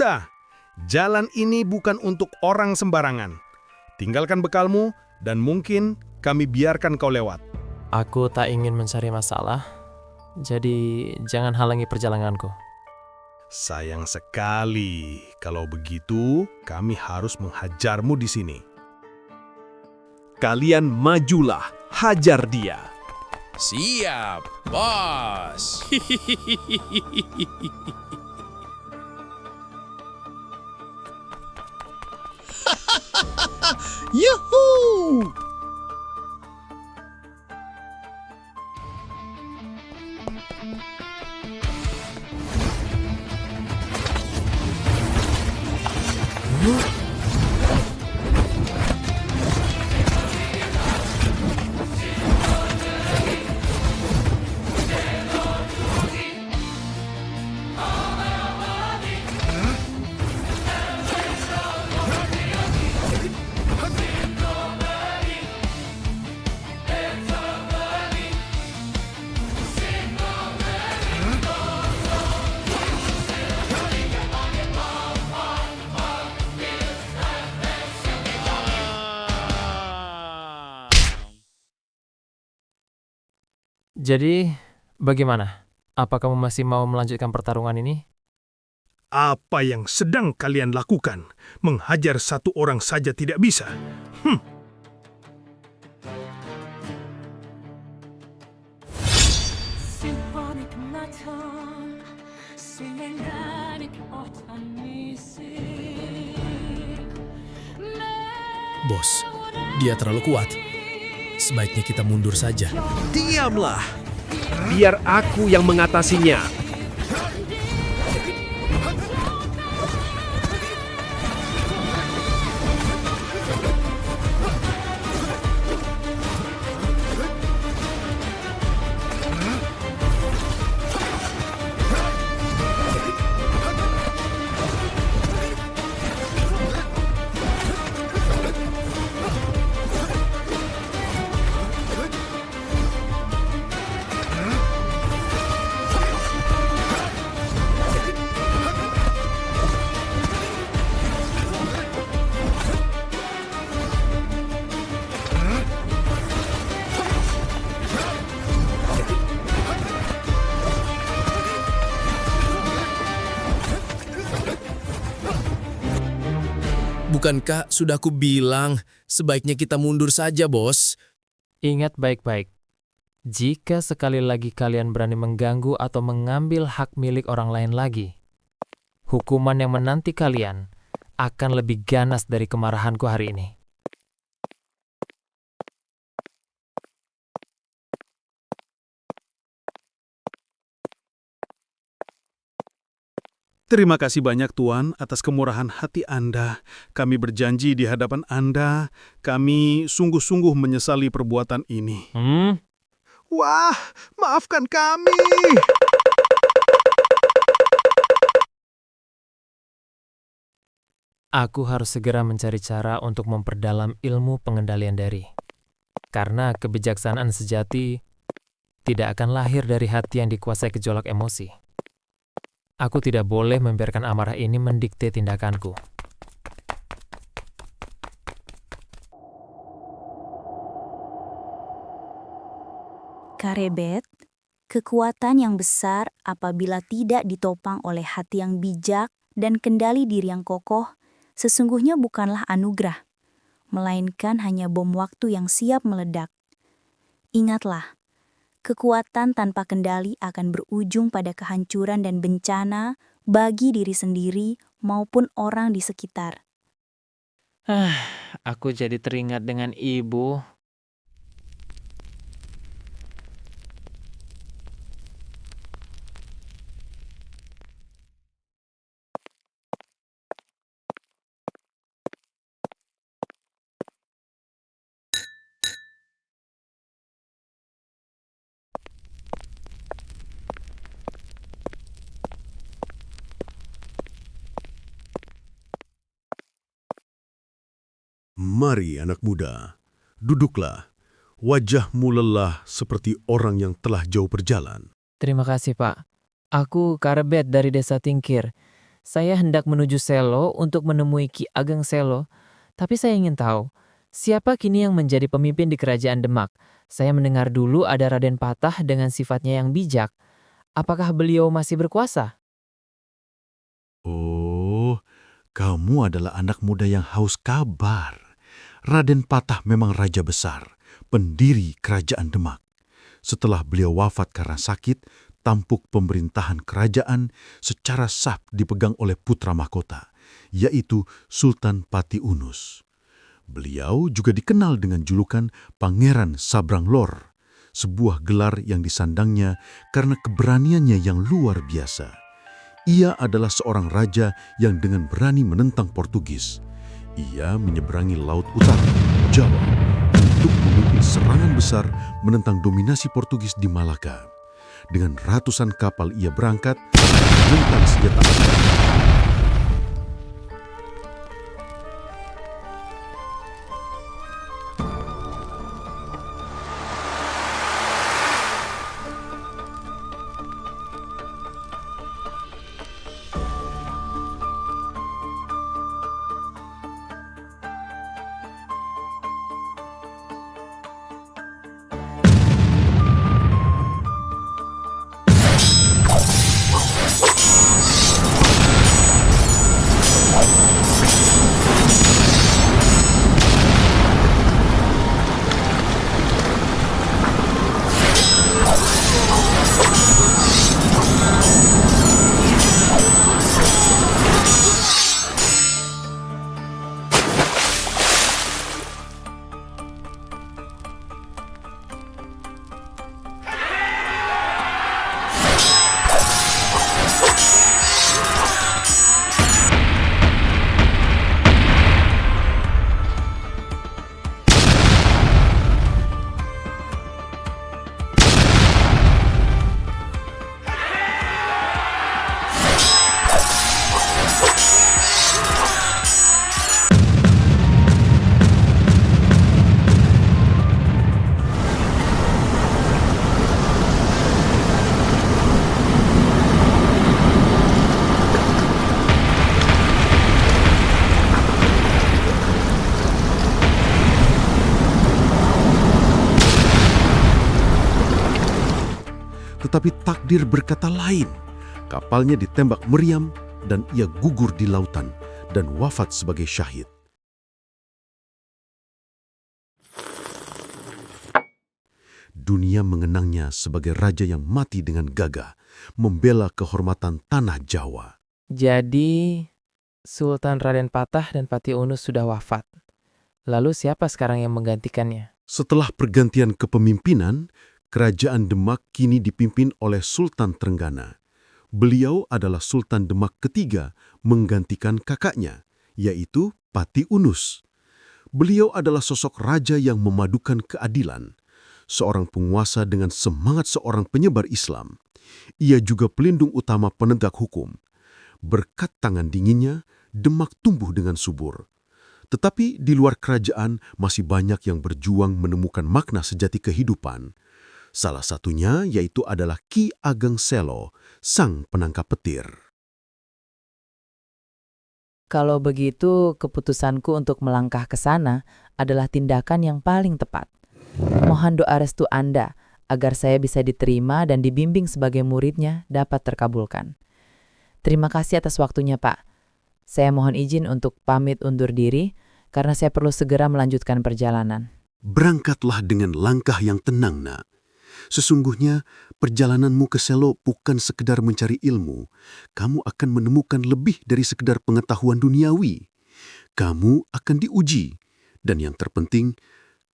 muda, jalan ini bukan untuk orang sembarangan. Tinggalkan bekalmu dan mungkin kami biarkan kau lewat. Aku tak ingin mencari masalah, jadi jangan halangi perjalananku. Sayang sekali, kalau begitu kami harus menghajarmu di sini. Kalian majulah, hajar dia. Siap, bos. Yuhuu! Jadi, bagaimana? Apa kamu masih mau melanjutkan pertarungan ini? Apa yang sedang kalian lakukan? Menghajar satu orang saja tidak bisa. Symphonic matter, singing ortan musik. Bos, dia terlalu kuat. Sebaiknya kita mundur saja. Diamlah. Biar aku yang mengatasinya. Bukankah sudah ku bilang sebaiknya kita mundur saja, bos? Ingat baik-baik. Jika sekali lagi kalian berani mengganggu atau mengambil hak milik orang lain lagi, hukuman yang menanti kalian akan lebih ganas dari kemarahanku hari ini. Terima kasih banyak Tuan atas kemurahan hati Anda. Kami berjanji di hadapan Anda, kami sungguh-sungguh menyesali perbuatan ini. Wah, maafkan kami. Aku harus segera mencari cara untuk memperdalam ilmu pengendalian dari. Karena kebijaksanaan sejati tidak akan lahir dari hati yang dikuasai gejolak emosi. Aku tidak boleh membiarkan amarah ini mendikte tindakanku. Karebet, kekuatan yang besar apabila tidak ditopang oleh hati yang bijak dan kendali diri yang kokoh, sesungguhnya bukanlah anugerah, melainkan hanya bom waktu yang siap meledak. Ingatlah, kekuatan tanpa kendali akan berujung pada kehancuran dan bencana bagi diri sendiri maupun orang di sekitar. Aku jadi teringat dengan ibu. Mari anak muda, duduklah. Wajahmu lelah seperti orang yang telah jauh berjalan. Terima kasih, Pak. Aku Karebet dari Desa Tingkir. Saya hendak menuju Selo untuk menemui Ki Ageng Selo, tapi saya ingin tahu, siapa kini yang menjadi pemimpin di kerajaan Demak? Saya mendengar dulu ada Raden Patah dengan sifatnya yang bijak. Apakah beliau masih berkuasa? Oh, kamu adalah anak muda yang haus kabar. Raden Patah memang raja besar, pendiri kerajaan Demak. Setelah beliau wafat karena sakit, tampuk pemerintahan kerajaan secara sah dipegang oleh putra mahkota, yaitu Sultan Pati Unus. Beliau juga dikenal dengan julukan Pangeran Sabranglor, sebuah gelar yang disandangnya karena keberaniannya yang luar biasa. Ia adalah seorang raja yang dengan berani menentang Portugis. Ia menyeberangi Laut Utara, Jawa, untuk memimpin serangan besar menentang dominasi Portugis di Malaka. Dengan ratusan kapal ia berangkat menentang senjata api. Tetapi takdir berkata lain. Kapalnya ditembak meriam dan ia gugur di lautan dan wafat sebagai syahid. Dunia mengenangnya sebagai raja yang mati dengan gagah, membela kehormatan tanah Jawa. Jadi, Sultan Raden Patah dan Pati Unus sudah wafat. Lalu siapa sekarang yang menggantikannya? Setelah pergantian kepemimpinan, Kerajaan Demak kini dipimpin oleh Sultan Trenggana. Beliau adalah Sultan Demak ketiga menggantikan kakaknya, yaitu Pati Unus. Beliau adalah sosok raja yang memadukan keadilan, seorang penguasa dengan semangat seorang penyebar Islam. Ia juga pelindung utama penegak hukum. Berkat tangan dinginnya, Demak tumbuh dengan subur. Tetapi di luar kerajaan masih banyak yang berjuang menemukan makna sejati kehidupan. Salah satunya yaitu adalah Ki Ageng Selo, sang penangkap petir. Kalau begitu, keputusanku untuk melangkah ke sana adalah tindakan yang paling tepat. Mohon doa restu Anda agar saya bisa diterima dan dibimbing sebagai muridnya dapat terkabulkan. Terima kasih atas waktunya, Pak. Saya mohon izin untuk pamit undur diri karena saya perlu segera melanjutkan perjalanan. Berangkatlah dengan langkah yang tenang, Nak. Sesungguhnya, perjalananmu ke Selo bukan sekedar mencari ilmu. Kamu akan menemukan lebih dari sekedar pengetahuan duniawi. Kamu akan diuji. Dan yang terpenting,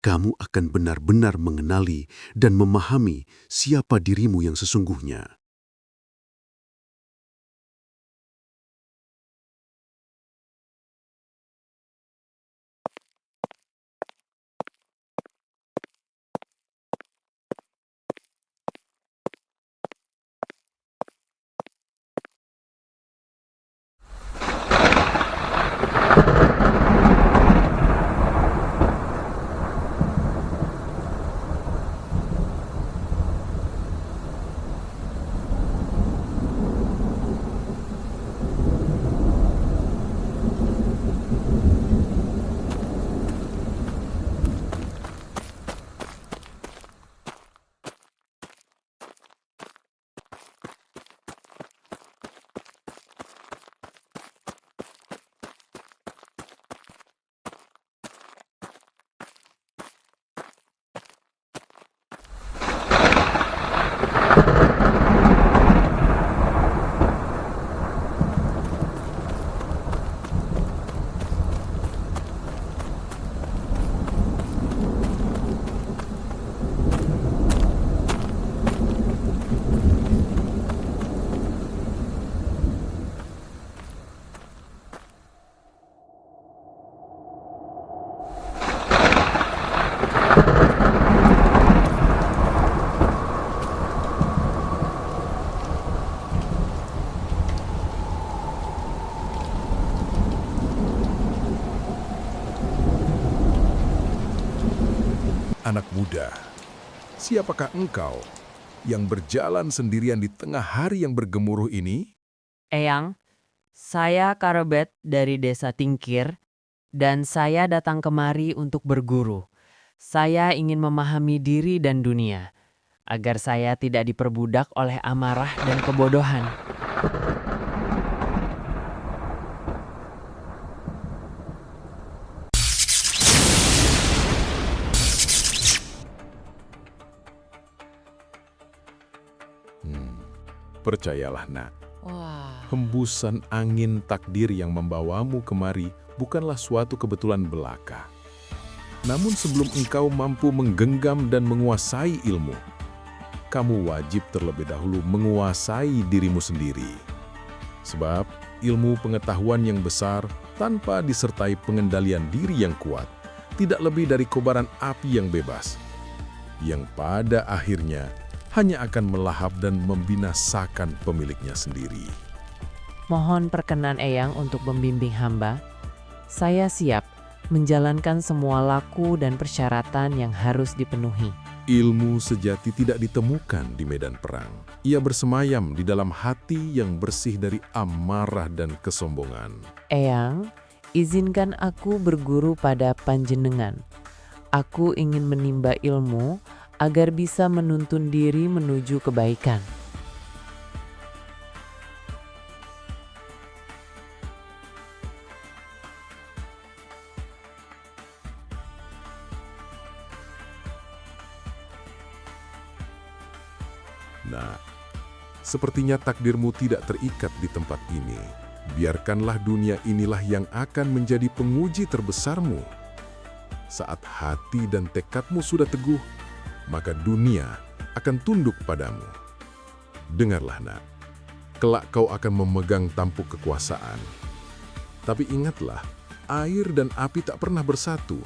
kamu akan benar-benar mengenali dan memahami siapa dirimu yang sesungguhnya. Anak muda, siapakah engkau yang berjalan sendirian di tengah hari yang bergemuruh ini? Eyang, saya Karebet dari Desa Tingkir, dan saya datang kemari untuk berguru. Saya ingin memahami diri dan dunia, agar saya tidak diperbudak oleh amarah dan kebodohan. Percayalah, Nak. Hembusan angin takdir yang membawamu kemari bukanlah suatu kebetulan belaka. Namun sebelum engkau mampu menggenggam dan menguasai ilmu, kamu wajib terlebih dahulu menguasai dirimu sendiri. Sebab ilmu pengetahuan yang besar tanpa disertai pengendalian diri yang kuat tidak lebih dari kobaran api yang bebas, yang pada akhirnya hanya akan melahap dan membinasakan pemiliknya sendiri. Mohon perkenan Eyang untuk membimbing hamba. Saya siap menjalankan semua laku dan persyaratan yang harus dipenuhi. Ilmu sejati tidak ditemukan di medan perang. Ia bersemayam di dalam hati yang bersih dari amarah dan kesombongan. Eyang, izinkan aku berguru pada panjenengan. Aku ingin menimba ilmu agar bisa menuntun diri menuju kebaikan. Nah, sepertinya takdirmu tidak terikat di tempat ini. Biarkanlah dunia inilah yang akan menjadi penguji terbesarmu. Saat hati dan tekadmu sudah teguh, maka dunia akan tunduk padamu. Dengarlah, Nak, kelak kau akan memegang tampuk kekuasaan. Tapi ingatlah, air dan api tak pernah bersatu.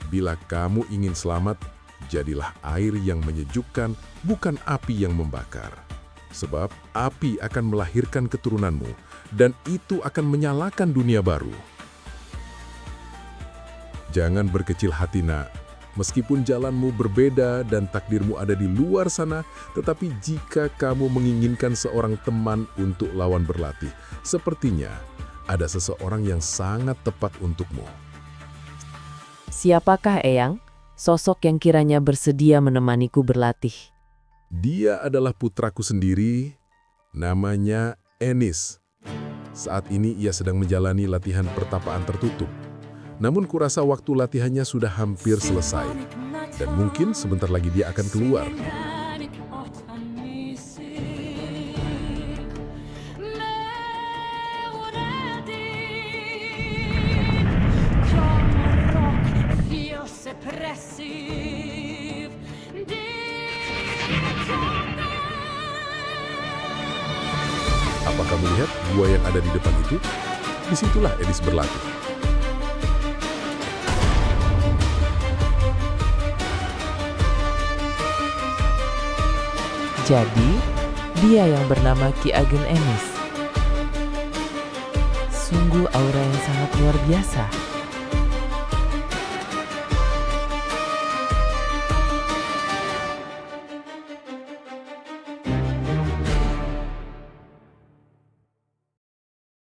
Bila kamu ingin selamat, jadilah air yang menyejukkan, bukan api yang membakar. Sebab api akan melahirkan keturunanmu, dan itu akan menyalakan dunia baru. Jangan berkecil hati, Nak. Meskipun jalanmu berbeda dan takdirmu ada di luar sana, tetapi jika kamu menginginkan seorang teman untuk lawan berlatih, sepertinya ada seseorang yang sangat tepat untukmu. Siapakah Eyang, sosok yang kiranya bersedia menemaniku berlatih? Dia adalah putraku sendiri, namanya Enis. Saat ini ia sedang menjalani latihan pertapaan tertutup. Namun kurasa waktu latihannya sudah hampir selesai, dan mungkin sebentar lagi dia akan keluar. Apa kamu lihat gua yang ada di depan itu? Disitulah Enis berlatih. Jadi, dia yang bernama Ki Ageng Enis. Sungguh aura yang sangat luar biasa.